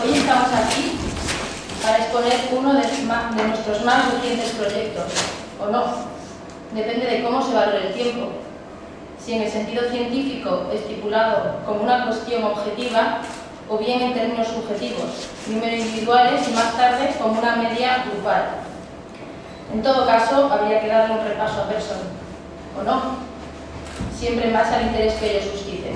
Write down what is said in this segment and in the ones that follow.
Hoy estamos aquí para exponer uno de nuestros más recientes proyectos, o no, depende de cómo se valore el tiempo. Si en el sentido científico estipulado como una cuestión objetiva, o bien en términos subjetivos, primero individuales y más tarde como una media grupal. En todo caso, habría que darle un repaso a Pearson, ¿o no? Siempre en base al interés que ello suscite.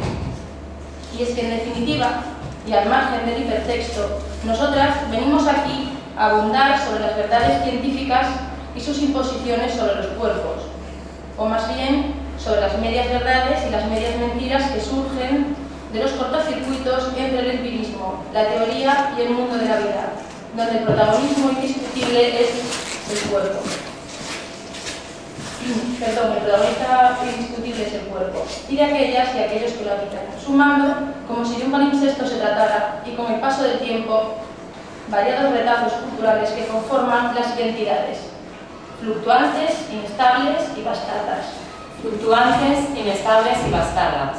Y es que, en definitiva, y al margen del hipertexto, nosotras venimos aquí a abundar sobre las verdades científicas y sus imposiciones sobre los cuerpos, o más bien sobre las medias verdades y las medias mentiras que surgen de los cortocircuitos entre el empirismo, la teoría y el mundo de la vida, donde el protagonismo indiscutible es el cuerpo. Perdón, el protagonista indiscutible es el cuerpo, y de aquellas y aquellos que lo habitan, sumando, como si de un palimpsesto se tratara, y con el paso del tiempo, variados retazos culturales que conforman las identidades, fluctuantes, inestables y bastardas. Fluctuantes, inestables y bastardas.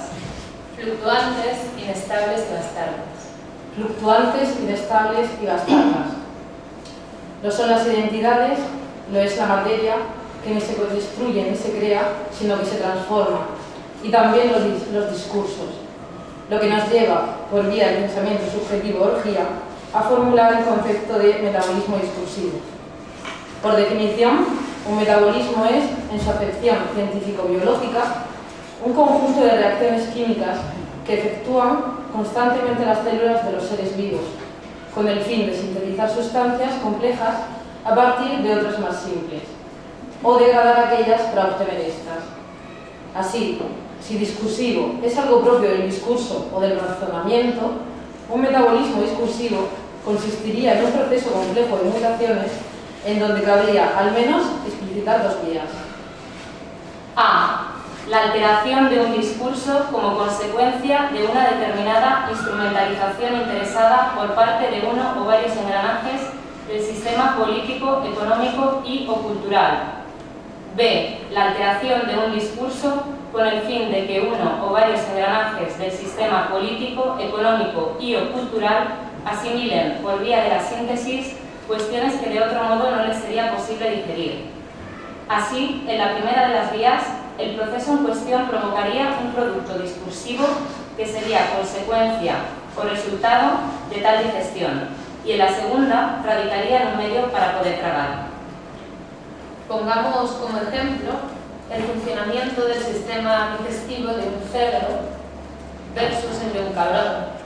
Fluctuantes, inestables y bastardas. Fluctuantes, inestables y bastardas. Lo son las identidades, lo es la materia, que ni se destruye ni se crea, sino que se transforma. Y también los discursos, lo que nos lleva, por vía del pensamiento subjetivo orgía, a formular el concepto de metabolismo discursivo. Por definición, un metabolismo es, en su acepción científico-biológica, un conjunto de reacciones químicas que efectúan constantemente las células de los seres vivos, con el fin de sintetizar sustancias complejas a partir de otras más simples, o degradar aquellas para obtener estas. Así, si discursivo es algo propio del discurso o del razonamiento, un metabolismo discursivo consistiría en un proceso complejo de mutaciones en donde cabría, al menos, explicitar dos vías. A. La alteración de un discurso como consecuencia de una determinada instrumentalización interesada por parte de uno o varios engranajes del sistema político, económico y o cultural. B. La alteración de un discurso con el fin de que uno o varios engranajes del sistema político, económico y o cultural asimilen por vía de la síntesis cuestiones que de otro modo no les sería posible digerir. Así, en la primera de las vías, el proceso en cuestión provocaría un producto discursivo que sería consecuencia o resultado de tal digestión, y en la segunda radicaría en un medio para poder tragar. Pongamos como ejemplo el funcionamiento del sistema digestivo de un cerdo versus el de un cabrón.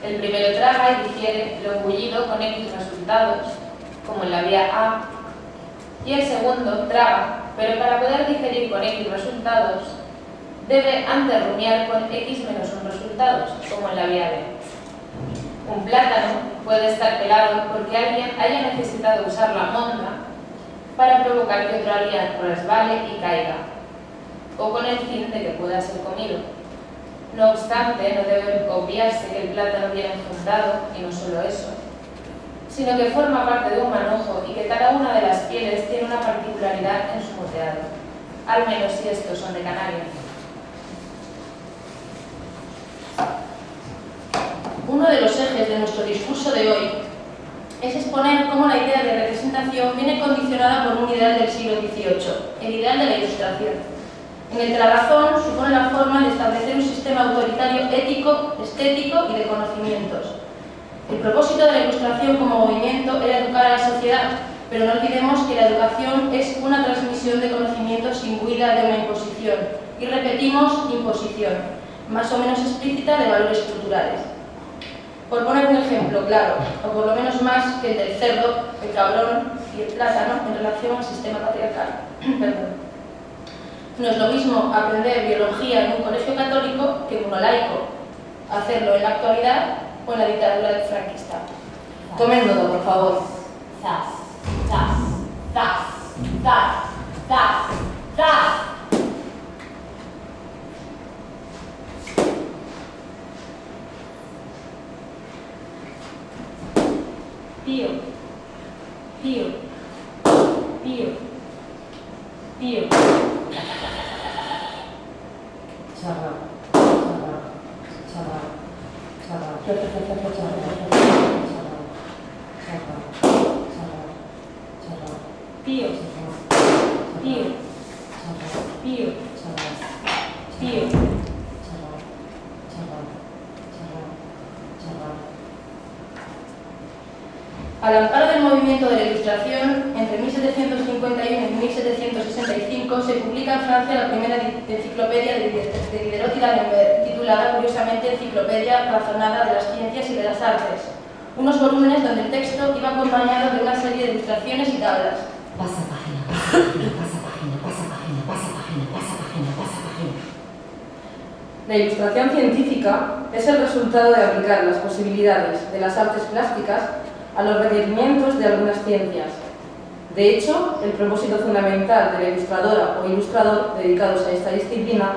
El primero traga y digiere lo engullido con X resultados, como en la vía A, y el segundo traga, pero para poder digerir con X resultados, debe antes rumiar con X menos 1 resultados, como en la vía B. Un plátano puede estar pelado porque alguien haya necesitado usar la monda para provocar que otro alguien resbale y caiga, o con el fin de que pueda ser comido. No obstante, no debe obviarse que el plátano viene enfundado, y no solo eso, sino que forma parte de un manojo y que cada una de las pieles tiene una particularidad en su moteado, al menos si estos son de Canarias. Uno de los ejes de nuestro discurso de hoy es exponer cómo la idea de representación viene condicionada por un ideal del siglo XVIII, el ideal de la Ilustración, en el que la razón supone la forma de establecer un sistema autoritario ético, estético y de conocimientos. El propósito de la Ilustración como movimiento era educar a la sociedad, pero no olvidemos que la educación es una transmisión de conocimientos imbuida de una imposición, y repetimos, imposición, más o menos explícita de valores culturales. Por poner un ejemplo claro, o por lo menos más que el del cerdo, el cabrón y el plátano en relación al sistema patriarcal. Perdón. No es lo mismo aprender biología en un colegio católico que en uno laico, hacerlo en la actualidad o en la dictadura del franquista. Tomen nota, por favor. Zas, zas, zas, zas, zas, zas. Pío, pío, pío, pío. Charra, charra, charra, charra, charra, charra. Pío. Pío. Pío. Pío. Al amparo del movimiento de la Ilustración, entre 1751 y 1765 se publica en Francia la primera enciclopedia de Diderot y D'Alembert, titulada curiosamente Enciclopedia razonada de las ciencias y de las artes, unos volúmenes donde el texto iba acompañado de una serie de ilustraciones y tablas. Pasa página, pasa página, pasa página, pasa página, pasa página, pasa página, pasa página. La ilustración científica es el resultado de aplicar las posibilidades de las artes plásticas a los requerimientos de algunas ciencias. De hecho, el propósito fundamental de la ilustradora o ilustrador dedicados a esta disciplina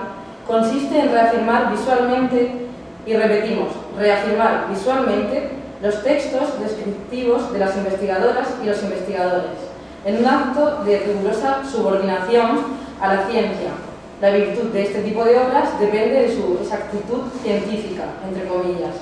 consiste en reafirmar visualmente, y repetimos, reafirmar visualmente los textos descriptivos de las investigadoras y los investigadores, en un acto de rigurosa subordinación a la ciencia. La virtud de este tipo de obras depende de su exactitud científica, entre comillas.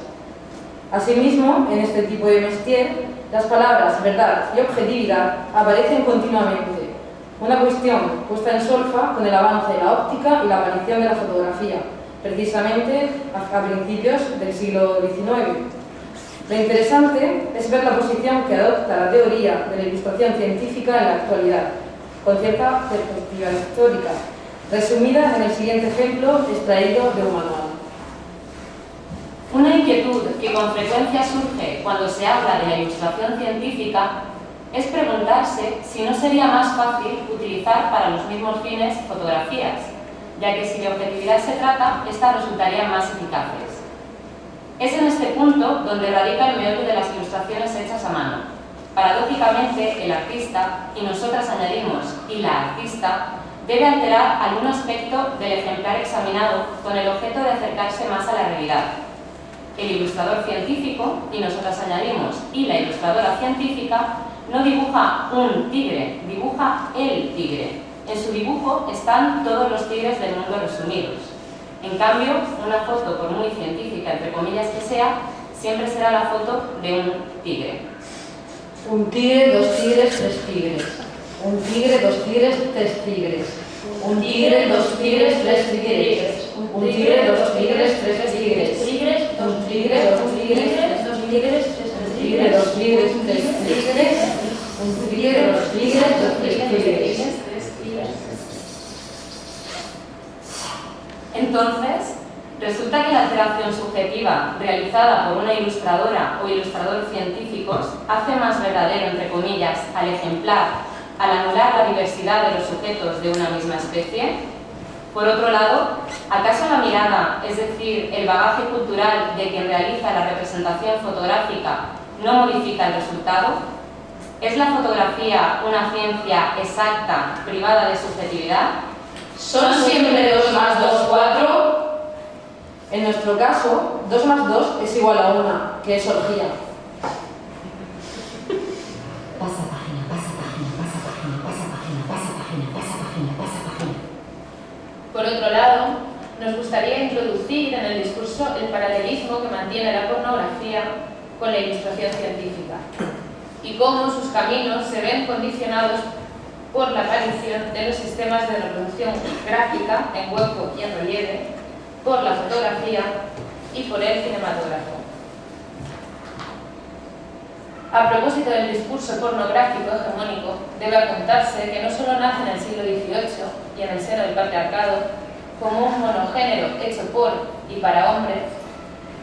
Asimismo, en este tipo de métier, las palabras verdad y objetividad aparecen continuamente, una cuestión puesta en solfa con el avance de la óptica y la aparición de la fotografía, precisamente a principios del siglo XIX. Lo interesante es ver la posición que adopta la teoría de la ilustración científica en la actualidad, con cierta perspectiva histórica, resumida en el siguiente ejemplo extraído de un manual. Una inquietud que con frecuencia surge cuando se habla de la ilustración científica es preguntarse si no sería más fácil utilizar para los mismos fines fotografías, ya que si de objetividad se trata, estas resultarían más eficaces. Es en este punto donde radica el meollo de las ilustraciones hechas a mano. Paradójicamente, el artista, y nosotras añadimos, y la artista, debe alterar algún aspecto del ejemplar examinado con el objeto de acercarse más a la realidad. El ilustrador científico, y nosotras añadimos, y la ilustradora científica, no dibuja un tigre, dibuja el tigre. En su dibujo están todos los tigres del mundo resumidos. En cambio, una foto, por muy científica, entre comillas que sea, siempre será la foto de un tigre. Un tigre, dos tigres, tres tigres. Un tigre, dos tigres, tres tigres. Un tigre, dos tigres, tres tigres. Un tigre, dos tigres, tres tigres. Un tigre, dos tigres, dos tigres, tres tigres. Dos tigres, tres tigres. Un tigre, dos tigres, dos tigres. Entonces, resulta que la alteración subjetiva realizada por una ilustradora o ilustrador científicos hace más verdadero, entre comillas, al ejemplar al anular la diversidad de los sujetos de una misma especie. Por otro lado, ¿acaso la mirada, es decir, el bagaje cultural de quien realiza la representación fotográfica, no modifica el resultado? ¿Es la fotografía una ciencia exacta, privada de subjetividad? ¿Son siempre 2 más 2, 4? En nuestro caso, 2 más 2 es igual a 1, que es orgía. Pasa página, pasa página, pasa página, pasa página, pasa página, pasa página, pasa página. Por otro lado, nos gustaría introducir en el discurso el paralelismo que mantiene la pornografía con la ilustración científica y cómo sus caminos se ven condicionados por la aparición de los sistemas de reproducción gráfica en hueco y en relieve, por la fotografía y por el cinematógrafo. A propósito del discurso pornográfico hegemónico, debe apuntarse que no solo nace en el siglo XVIII y en el seno del patriarcado como un monogénero hecho por y para hombres,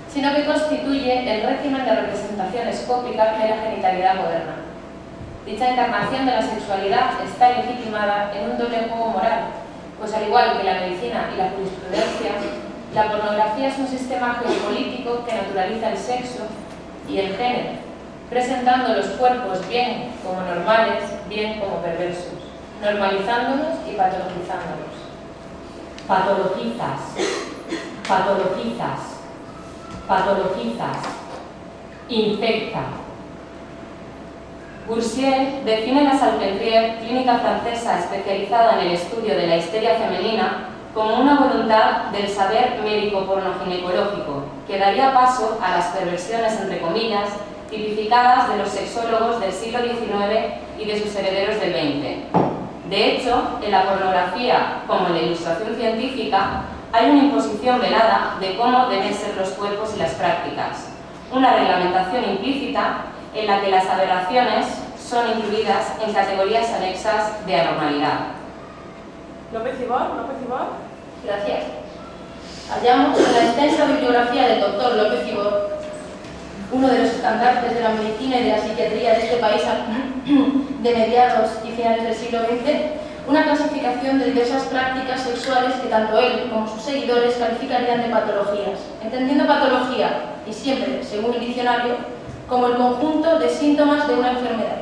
sino que constituye el régimen de representación escópica de la genitalidad moderna. Dicha encarnación de la sexualidad está legitimada en un doble juego moral, pues al igual que la medicina y la jurisprudencia, la pornografía es un sistema geopolítico que naturaliza el sexo y el género, presentando los cuerpos bien como normales, bien como perversos, normalizándolos y patologizándolos. Patologizas, patologizas, patologizas, infecta. Boursier define la Salpêtrière, clínica francesa especializada en el estudio de la histeria femenina, como una voluntad del saber médico pornoginecológico que daría paso a las perversiones, entre comillas, tipificadas de los sexólogos del siglo XIX y de sus herederos del XX. De hecho, en la pornografía, como en la ilustración científica, hay una imposición velada de cómo deben ser los cuerpos y las prácticas, una reglamentación implícita en la que las aberraciones son incluidas en categorías anexas de anormalidad. López Ibor. Gracias. Hallamos en la extensa bibliografía del doctor López Ibor, uno de los estandartes de la medicina y de la psiquiatría de este país de mediados y finales del siglo XX, una clasificación de diversas prácticas sexuales que tanto él como sus seguidores calificarían de patologías, entendiendo patología, y siempre según el diccionario, como el conjunto de síntomas de una enfermedad,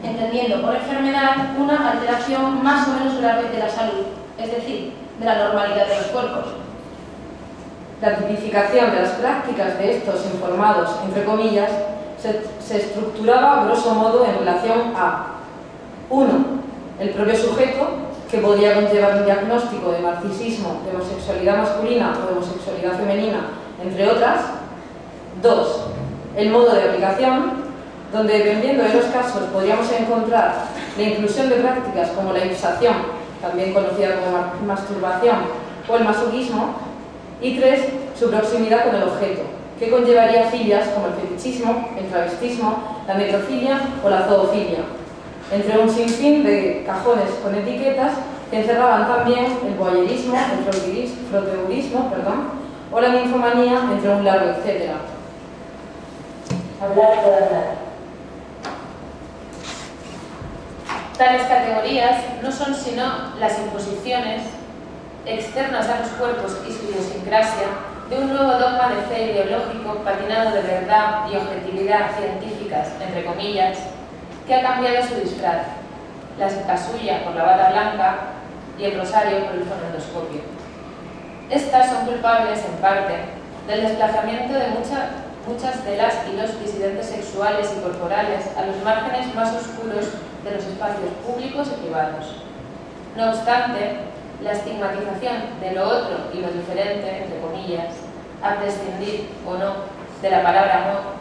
entendiendo por enfermedad una alteración más o menos grave de la salud, es decir, de la normalidad de los cuerpos. La tipificación de las prácticas de estos informados, entre comillas, se estructuraba grosso modo en relación a 1. El propio sujeto, que podía conllevar un diagnóstico de narcisismo, de homosexualidad masculina o de homosexualidad femenina, entre otras. 2. El modo de aplicación, donde dependiendo de los casos podríamos encontrar la inclusión de prácticas como la ipsación, también conocida como masturbación, o el masoquismo. Y 3. Su proximidad con el objeto, que conllevaría filias como el fetichismo, el travestismo, la necrofilia o la zoofilia, entre un sinfín de cajones con etiquetas que encerraban también el voyerismo, el froteurismo, o la ninfomanía, entre un largo etcétera. Hablar por hablar. Tales categorías no son sino las imposiciones externas a los cuerpos y su idiosincrasia de un nuevo dogma de fe ideológico patinado de verdad y objetividad científicas, entre comillas, que ha cambiado su disfraz, la casulla por la bata blanca y el rosario por el fonendoscopio. Estas son culpables, en parte, del desplazamiento de muchas de las y los disidentes sexuales y corporales a los márgenes más oscuros de los espacios públicos y privados. No obstante, la estigmatización de lo otro y lo diferente, entre comillas, a prescindir o no de la palabra amor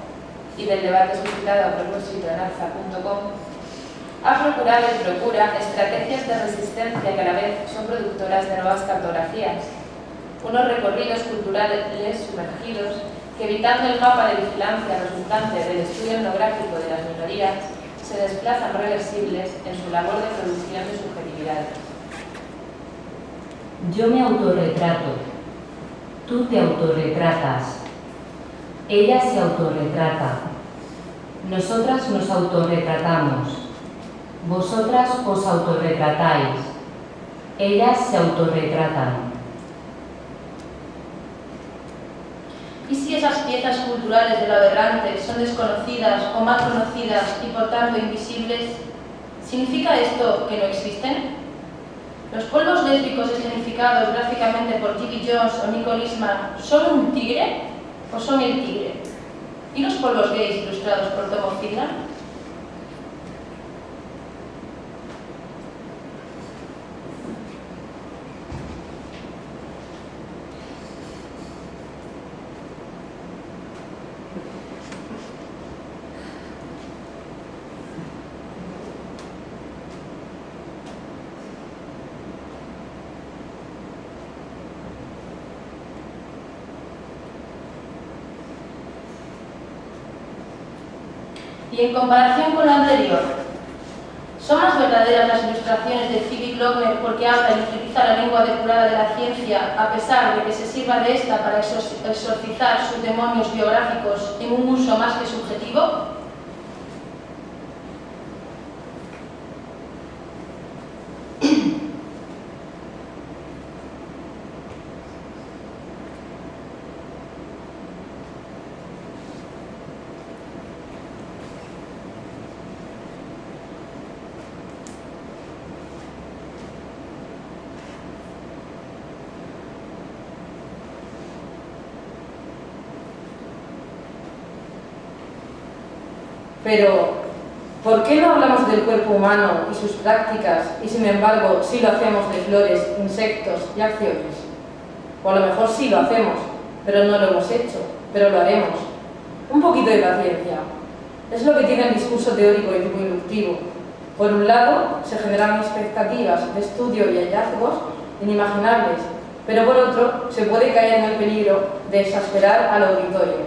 y del debate suscitado a propósito en arza.com, ha procurado y procura estrategias de resistencia que a la vez son productoras de nuevas cartografías, unos recorridos culturales sumergidos que, evitando el mapa de vigilancia resultante del estudio etnográfico de las minorías, se desplazan reversibles en su labor de producción de subjetividades. Yo me autorretrato, tú te autorretratas, ella se autorretrata, nosotras nos autorretratamos, vosotras os autorretratáis, ellas se autorretratan. ¿Y si esas piezas culturales de lo aberrante son desconocidas o mal conocidas y por tanto invisibles? ¿Significa esto que no existen? ¿Los polvos lésbicos escenificados gráficamente por J.B. Jones o Nicole Eastman son un tigre o son el tigre? ¿Y los polvos gays ilustrados por Tom Fiedler? Y en comparación con lo anterior, ¿son más verdaderas las ilustraciones de Philip Lochner porque habla y utiliza la lengua depurada de la ciencia, a pesar de que se sirva de esta para exorcizar sus demonios biográficos en un uso más que subjetivo? Pero, ¿por qué no hablamos del cuerpo humano y sus prácticas y, sin embargo, sí lo hacemos de flores, insectos y acciones? O a lo mejor sí lo hacemos, pero no lo hemos hecho, pero lo haremos. Un poquito de paciencia. Es lo que tiene el discurso teórico de tipo inductivo. Por un lado, se generan expectativas de estudio y hallazgos inimaginables, pero por otro, se puede caer en el peligro de exasperar al auditorio.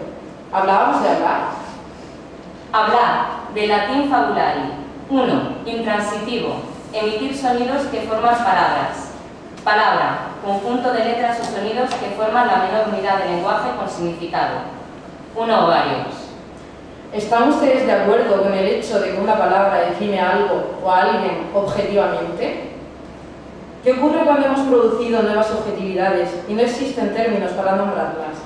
¿Hablábamos de hablar? Hablar, de latín fabulari. 1. Intransitivo. Emitir sonidos que forman palabras. Palabra, conjunto de letras o sonidos que forman la menor unidad de lenguaje con significado. Uno o varios. ¿Están ustedes de acuerdo con el hecho de que una palabra define algo o a alguien objetivamente? ¿Qué ocurre cuando hemos producido nuevas objetividades y no existen términos para nombrarlas?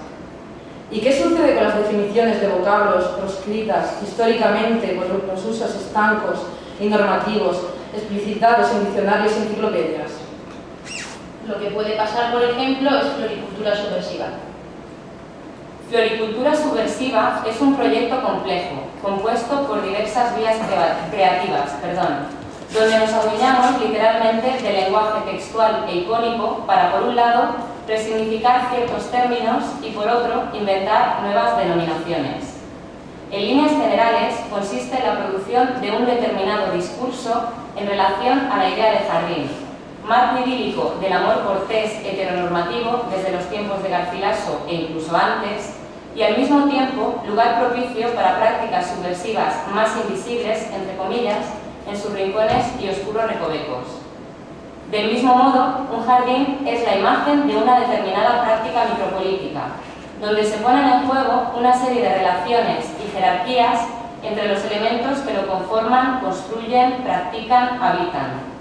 ¿Y qué sucede con las definiciones de vocablos proscritas históricamente por los usos estancos y normativos explicitados en diccionarios y enciclopedias? Lo que puede pasar, por ejemplo, es floricultura subversiva. Floricultura subversiva es un proyecto complejo, compuesto por diversas vías creativas, donde nos adueñamos literalmente del lenguaje textual e icónico para, por un lado, resignificar ciertos términos y, por otro, inventar nuevas denominaciones. En líneas generales, consiste en la producción de un determinado discurso en relación a la idea de jardín, marco idílico del amor cortés heteronormativo desde los tiempos de Garcilaso e incluso antes, y al mismo tiempo lugar propicio para prácticas subversivas más invisibles, entre comillas, en sus rincones y oscuros recovecos. Del mismo modo, un jardín es la imagen de una determinada práctica micropolítica, donde se ponen en juego una serie de relaciones y jerarquías entre los elementos que lo conforman, construyen, practican, habitan.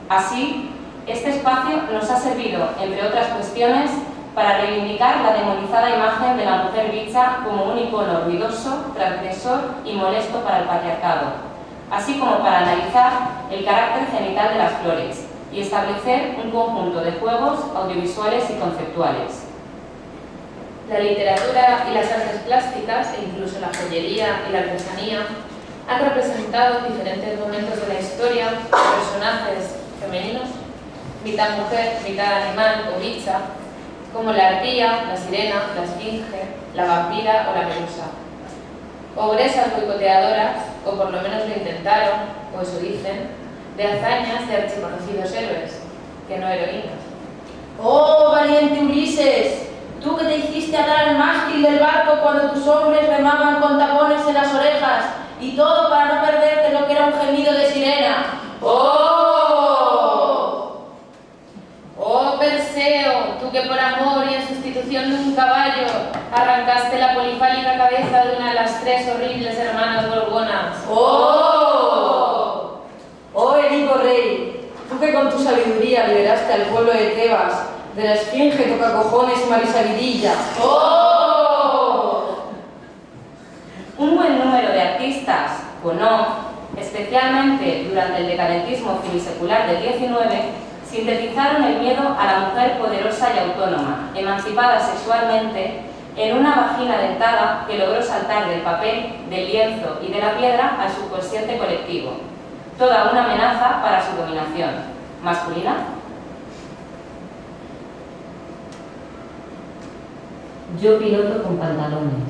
Así, este espacio nos ha servido, entre otras cuestiones, para reivindicar la demonizada imagen de la mujer bicha como un icono ruidoso, transgresor y molesto para el patriarcado, así como para analizar el carácter genital de las flores y establecer un conjunto de juegos audiovisuales y conceptuales. La literatura y las artes plásticas, e incluso la joyería y la artesanía, han representado en diferentes momentos de la historia personajes femeninos, mitad mujer, mitad animal o bicha, como la arpía, la sirena, la esfinge, la vampira o la medusa. Ogresas boicoteadoras, o por lo menos lo intentaron, o eso dicen, de hazañas de archiconocidos héroes, que no heroínas. ¡Oh, valiente Ulises! Tú que te hiciste atar al mástil del barco cuando tus hombres remaban con tapones en las orejas, y todo para no perderte lo que era un gemido de sirena. ¡Oh! ¡Oh, Perseo! Tú que por amor y en sustitución de un caballo arrancaste la polifálica cabeza de una de las 3 horribles hermanas gorgonas. ¡Oh! ¡Oh, Edipo Rey! Tú que con tu sabiduría liberaste al pueblo de Tebas de la esfinge, tocacojones y marisabidilla. ¡Oh! Un buen número de artistas, o no, especialmente durante el decadentismo finisecular del XIX, sintetizaron el miedo a la mujer poderosa y autónoma, emancipada sexualmente, en una vagina dentada que logró saltar del papel, del lienzo y de la piedra al subconsciente colectivo. Toda una amenaza para su dominación. ¿Masculina? Yo piloto con pantalones.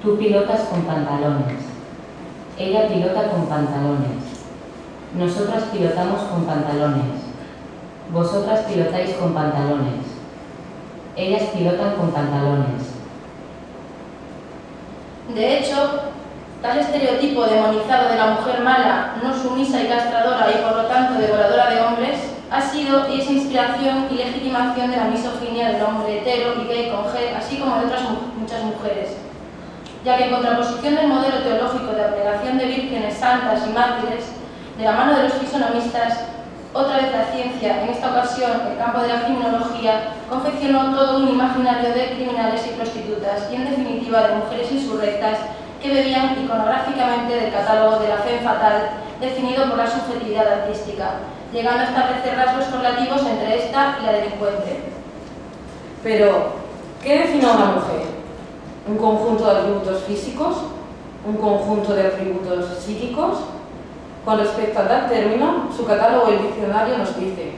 Tú pilotas con pantalones. Ella pilota con pantalones. Nosotras pilotamos con pantalones. Vosotras pilotáis con pantalones. Ellas pilotan con pantalones. De hecho, tal estereotipo demonizado de la mujer mala, no sumisa y castradora y por lo tanto devoradora de hombres, ha sido y es inspiración y legitimación de la misoginia del hombre hetero y gay con G, así como de otras muchas mujeres, ya que en contraposición del modelo teológico de abnegación de vírgenes santas y mártires, de la mano de los fisonomistas, otra vez la ciencia, en esta ocasión el campo de la criminología, confeccionó todo un imaginario de criminales y prostitutas y en definitiva de mujeres insurrectas que bebían iconográficamente del catálogo de la femme fatale definido por la subjetividad artística, llegando a establecer rasgos correlativos entre esta y la delincuente. Pero, ¿qué define a una mujer? ¿Un conjunto de atributos físicos? ¿Un conjunto de atributos psíquicos? Con respecto a tal término, su catálogo del diccionario nos dice: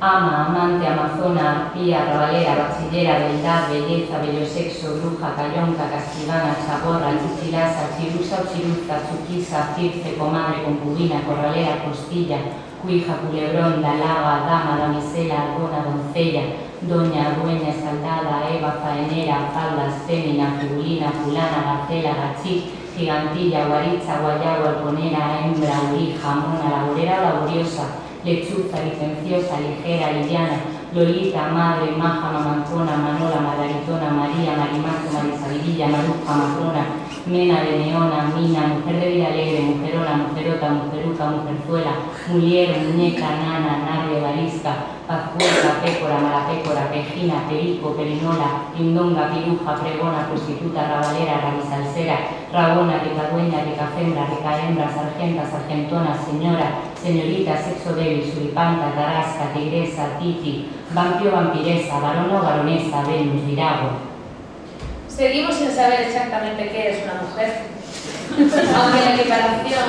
ama, amante, amazona, arpía, rabalera, bachillera, beldad, belleza, bellosexo, bruja, cayonca, castigana, chagorra, chichilasa, chirusa o chiruza, chuquisa, circe, comadre, concubina, corralera, costilla, cuija, culebrón, dalaga, dama, damisela, dona, doncella, doña, dueña, escaldada, eva, faenera, faldas, fémina, figulina, fulana, gacela, gachí, gigantilla, guaricha, guayabo, halconera, hembra, urija, mona, laborera o laboriosa, lechuza, licenciosa, ligera, liviana, lolita, madre, maja, mamantona, manola, margaritona, maría, marimacho, marisabirilla, maruja, macrona, mena de neona, mina, mujer de vida alegre, mujerona, mujerota, mujeruca, mujerzuela, mulier, muñeca, nana, narrio, garisca, pazpuerca, pécora, malapécora, pejina, perico, perinola, pindonga, piruja, pregona, prostituta, rabalera, rabisalsera, rabona, ricadueña, ricafembra, ricahembra, sargenta, sargentona, señora, señorita, sexo débil, suripanta, tarasca, tigresa, titi, vampiro, vampiresa, varona o varonesa, Venus, virago. Seguimos sin saber exactamente qué es una mujer, aunque la equiparación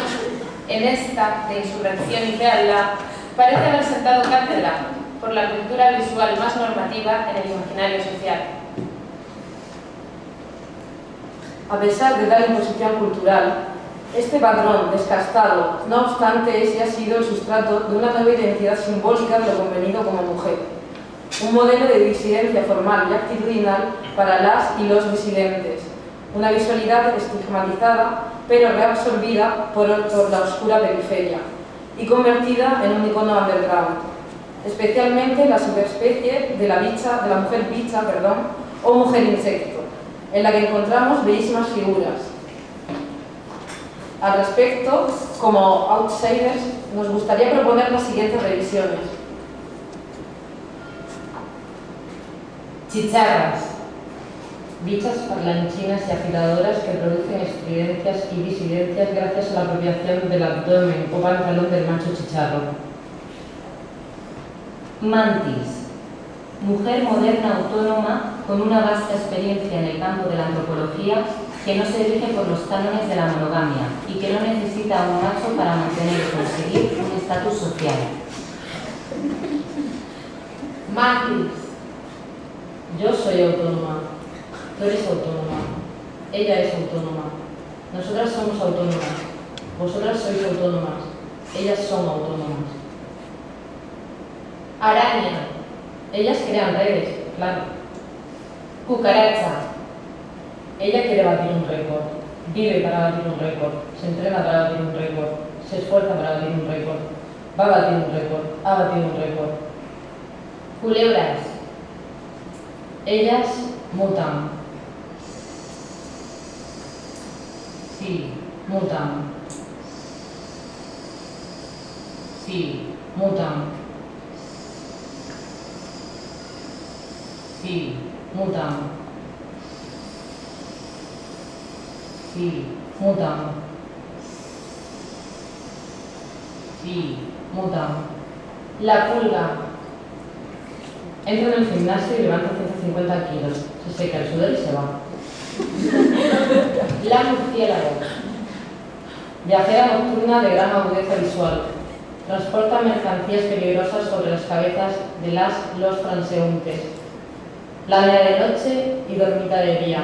en esta de insurrección y fealdad parece haber sentado cátedra por la cultura visual más normativa en el imaginario social. A pesar de la imposición cultural, este patrón descastado, no obstante, ese ha sido el sustrato de una nueva identidad simbólica de lo convenido como mujer. Un modelo de disidencia formal y actitudinal para las y los disidentes. Una visualidad estigmatizada, pero reabsorbida por la oscura periferia y convertida en un icono underground. Especialmente la subespecie de la mujer bicha, o mujer insecto, en la que encontramos bellísimas figuras. Al respecto, como outsiders, nos gustaría proponer las siguientes revisiones. Chicharras. Bichas parlanchinas y agitadoras que producen estridencias y disidencias gracias a la apropiación del abdomen o pantalón del macho chicharro. Mantis. Mujer moderna autónoma con una vasta experiencia en el campo de la antropología que no se rige por los cánones de la monogamia y que no necesita a un macho para mantener y conseguir un estatus social. Mantis. Yo soy autónoma, tú eres autónoma, ella es autónoma, nosotras somos autónomas, vosotras sois autónomas, ellas son autónomas. Araña. Ellas crean redes, claro. Cucaracha. Ella quiere batir un récord, vive para batir un récord, se entrena para batir un récord, se esfuerza para batir un récord, va a batir un récord, ha batido un récord. Culebras. Ellas mutan. Sí, mutan. Sí, mutan. Sí, mutan. Sí, mutan. Sí, mutan. La pulga. Entra en el gimnasio y levanta 150 kilos. Se seca el sudor y se va. La murciélago. Viajera nocturna de gran agudeza visual. Transporta mercancías peligrosas sobre las cabezas de los transeúntes. Ladra de noche y dormitarería.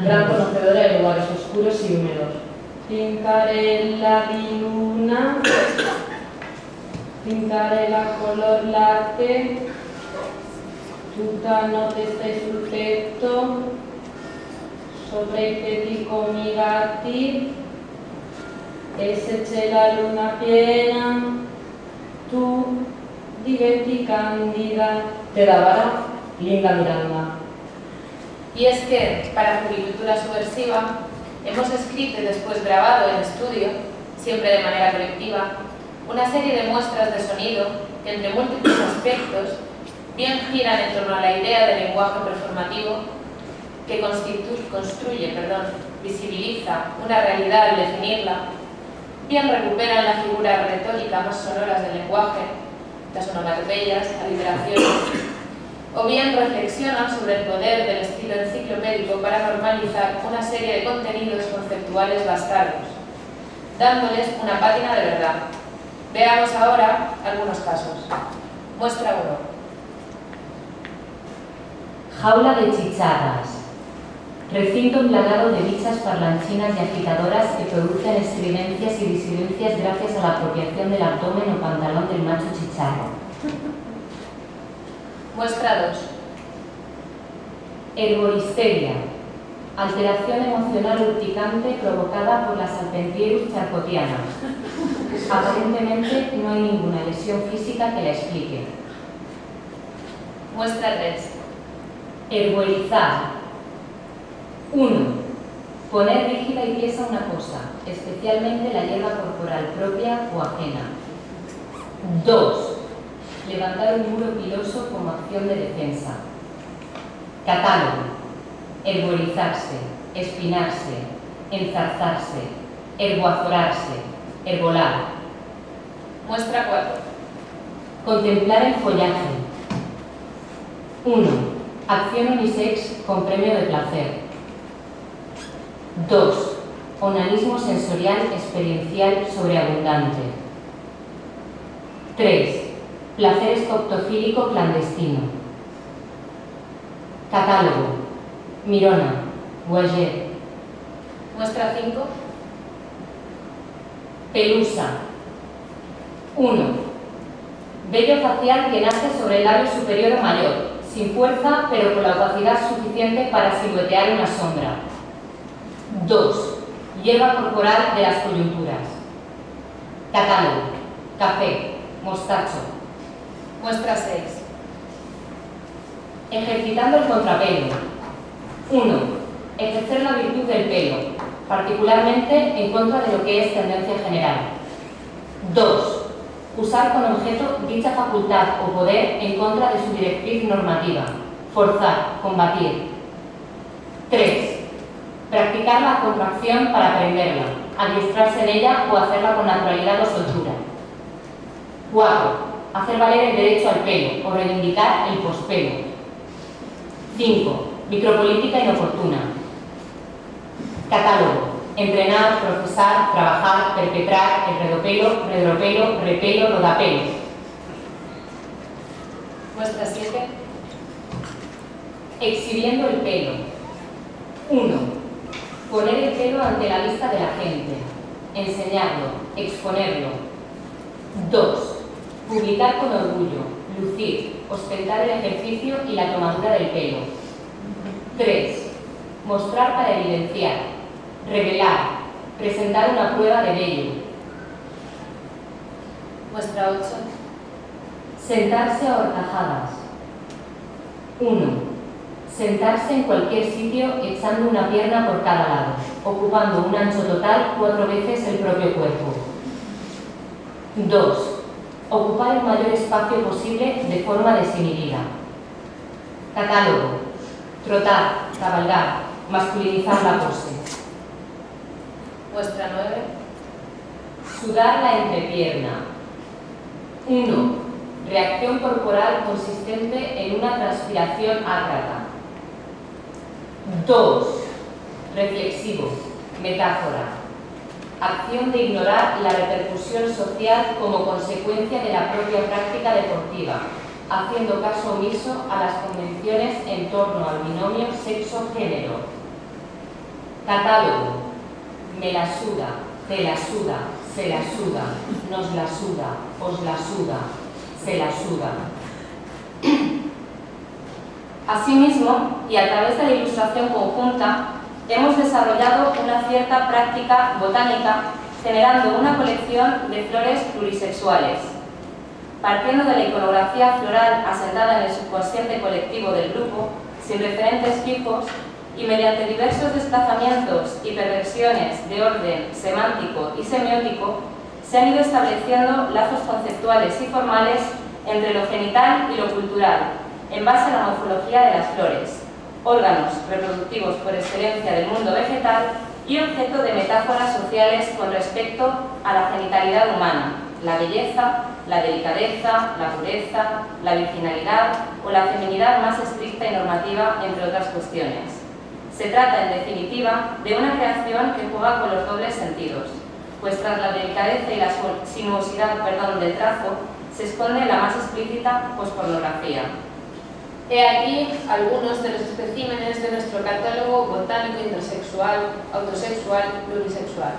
Gran conocedora de lugares oscuros y húmedos. Pincarella di luna. Pincarella color latte. Tutta notte stai sul tetto. Sopra i tetti con i gatti. E se c'è la luna piena, tu diventi candida. Te da vara, Linda Miranda. Y es que, para Floricultura Subversiva, hemos escrito y después grabado en estudio, siempre de manera colectiva, una serie de muestras de sonido que, entre múltiples aspectos, bien giran en torno a la idea del lenguaje performativo que construye, visibiliza una realidad al definirla, bien recuperan la figura retórica más sonoras del lenguaje, las onomatopeyas, aliteraciones, o bien reflexionan sobre el poder del estilo enciclopédico para normalizar una serie de contenidos conceptuales bastardos, dándoles una pátina de verdad. Veamos ahora algunos casos. Muestra 1. Jaula de chicharras. Recinto plagado de bichas parlanchinas y agitadoras que producen estridencias y disidencias gracias a la apropiación del abdomen o pantalón del macho chicharro. Muestra 2. Herboristeria. Alteración emocional urticante provocada por las Alpentierus charcotianas. Aparentemente no hay ninguna lesión física que la explique. Muestra 3. Herborizar. 1. Poner rígida y tiesa una cosa, especialmente la hierba corporal propia o ajena. 2. Levantar un muro piloso como acción de defensa. Catálogo. Herborizarse, espinarse, enzarzarse, herboazorarse, herbolar. Muestra 4. Contemplar el follaje. 1. Acción unisex con premio de placer. 2. Onanismo sensorial experiencial sobreabundante. 3. Placer escoptofílico clandestino. Catálogo. Mirona. Boyer. Muestra 5. Pelusa. 1. Vello facial que nace sobre el labio superior o mayor, sin fuerza pero con la opacidad suficiente para siluetear una sombra. 2. Hierba corporal de las coyunturas. Catálogo. Café. Mostacho. Muestra 6. Ejercitando el contrapelo. 1. Ejercer la virtud del pelo, particularmente en contra de lo que es tendencia general. 2. Usar con objeto dicha facultad o poder en contra de su directriz normativa. Forzar, combatir. 3. Practicar la contracción para aprenderla, adiestrarse en ella o hacerla con naturalidad o soltura. 4. Hacer valer el derecho al pelo o reivindicar el pospelo. 5. Micropolítica inoportuna. Catálogo. Entrenar, procesar, trabajar, perpetrar, enredopelo, redropelo, repelo, rodapelo. Muestra 7. Exhibiendo el pelo. 1. Poner el pelo ante la vista de la gente. Enseñarlo, exponerlo. 2. Publicar con orgullo, lucir, ostentar el ejercicio y la tomadura del pelo. 3. Mostrar para evidenciar, revelar, presentar una prueba de vello. Muestra 8. Sentarse a horcajadas. 1. Sentarse en cualquier sitio echando una pierna por cada lado, ocupando un ancho total 4 veces el propio cuerpo. 2. Ocupar el mayor espacio posible de forma desinhibida. Catálogo. Trotar, cabalgar, masculinizar la pose. Muestra 9. Sudar la entrepierna. 1. Reacción corporal consistente en una transpiración ácrata. 2. Reflexivo, metáfora. Acción de ignorar la repercusión social como consecuencia de la propia práctica deportiva, haciendo caso omiso a las convenciones en torno al binomio sexo-género. Catálogo. Me la suda, te la suda, se la suda, nos la suda, os la suda, se la suda. Asimismo, y a través de la ilustración conjunta, hemos desarrollado una cierta práctica botánica generando una colección de flores plurisexuales. Partiendo de la iconografía floral asentada en el subconsciente colectivo del grupo, sin referentes fijos y mediante diversos desplazamientos y perversiones de orden semántico y semiótico, se han ido estableciendo lazos conceptuales y formales entre lo genital y lo cultural, en base a la morfología de las flores, órganos reproductivos por excelencia del mundo vegetal y objeto de metáforas sociales con respecto a la genitalidad humana, la belleza, la delicadeza, la pureza, la virginalidad o la feminidad más estricta y normativa, entre otras cuestiones. Se trata, en definitiva, de una creación que juega con los dobles sentidos, pues tras la delicadeza y la sinuosidad del trazo, se esconde la más explícita pospornografía. He aquí algunos de los especímenes de nuestro catálogo botánico intersexual, autosexual, plurisexual.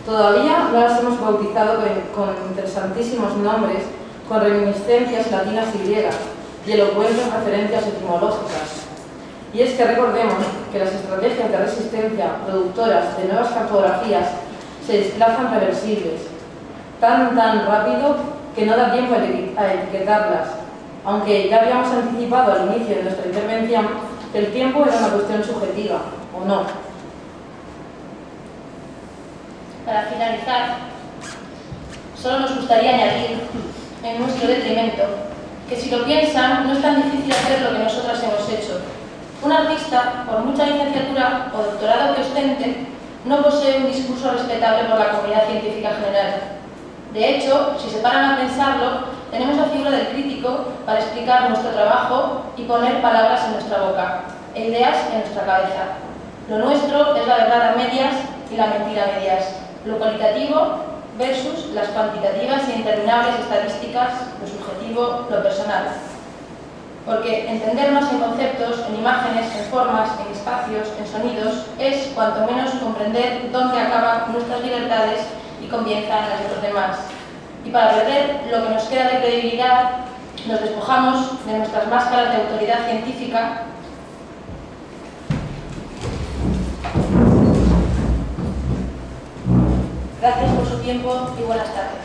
Todavía no las hemos bautizado con interesantísimos nombres, con reminiscencias latinas y griegas y elocuentes referencias etimológicas. Y es que recordemos que las estrategias de resistencia productoras de nuevas cartografías se desplazan reversibles, tan rápido que no da tiempo a etiquetarlas, aunque ya habíamos anticipado al inicio de nuestra intervención que el tiempo era una cuestión subjetiva, ¿o no? Para finalizar, solo nos gustaría añadir, en nuestro detrimento, que si lo piensan, no es tan difícil hacer lo que nosotras hemos hecho. Un artista, por mucha licenciatura o doctorado que ostente, no posee un discurso respetable por la comunidad científica general. De hecho, si se paran a pensarlo, tenemos la figura del crítico para explicar nuestro trabajo y poner palabras en nuestra boca e ideas en nuestra cabeza. Lo nuestro es la verdad a medias y la mentira a medias. Lo cualitativo versus las cuantitativas e interminables estadísticas, lo subjetivo, lo personal. Porque entendernos en conceptos, en imágenes, en formas, en espacios, en sonidos, es cuanto menos comprender dónde acaban nuestras libertades y comienzan las de los demás. Y para perder lo que nos queda de credibilidad, nos despojamos de nuestras máscaras de autoridad científica. Gracias por su tiempo y buenas tardes.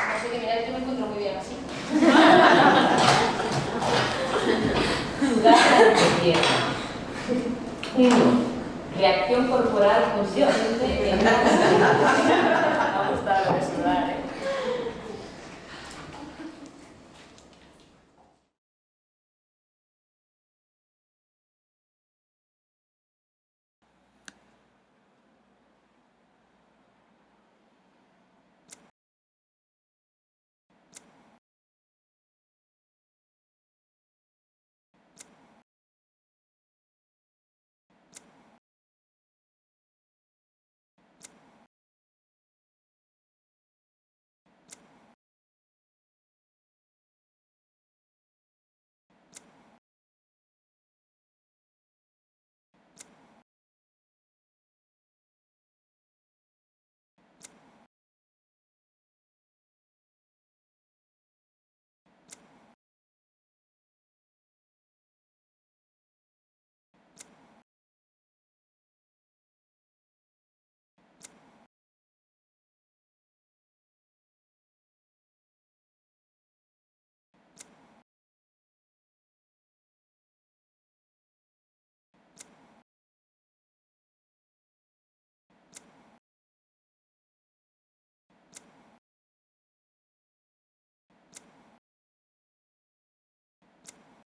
No sé qué mirar, yo me encuentro muy bien así. Reacción corporal consciente de